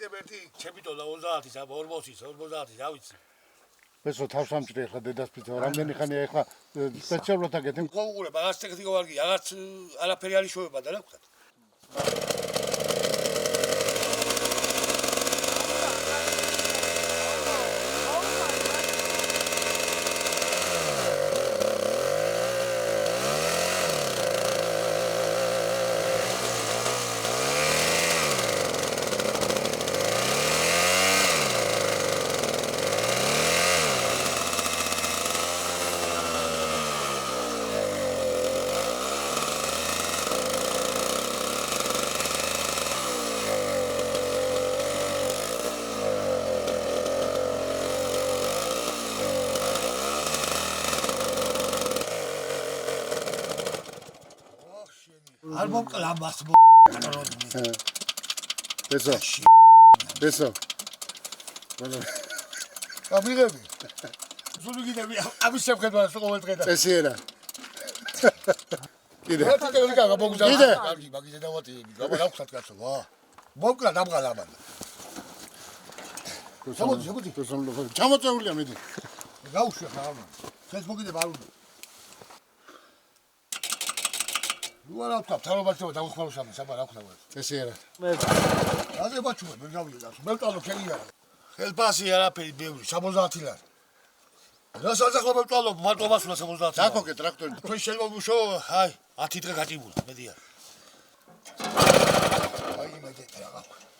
მიდებ ერთი ჩემიტო და 30-ის, 40-ის, 50-ის, რა ვიცი. ბესო თავსამჭრე ხა დედას ფიცო რამდენი ხანია ხა სპეციალურად აკეთებ ყოუყურებ რაღაც ტექნიკა ვარგი რაღაც არაფერი არის შოება და რა ვქნათ არ მომკლა მას მოყროდი. ბესო. ბესო. ამიღები. ზულიგინები ამის შემხედვას ყოველ დღე და. წესიერა. კიდე. რა ტექნიკა გამოგზავნა. კიდე. კარგი, მაგის დავატი, გავხსათ კაცო, ვა. მომკლა დამღალა ამან. შემოდი. ჩამოწეულია მიდი. გაუშვი ხა ამან. შენს მოგიდებ არ უნდა. ნუ არა ვთქვა, თავრობაში დავხმაროსამი, საბა რა ვქნა. წესიერა. მე რაზე ბაჩუმე, მე გავიდა. მე ვტალო ქენია. ხელფასი არაფერი ბევრი, 70 ლარი. რა საზახლა მე ვტალო, მარტო მასულა 70. დაკოკე ტრაქტორი. თქვენ შემოვუშო, აი, 10 დღე გაჭიმულა, მედია. აი მე დეტა რა გაქვს.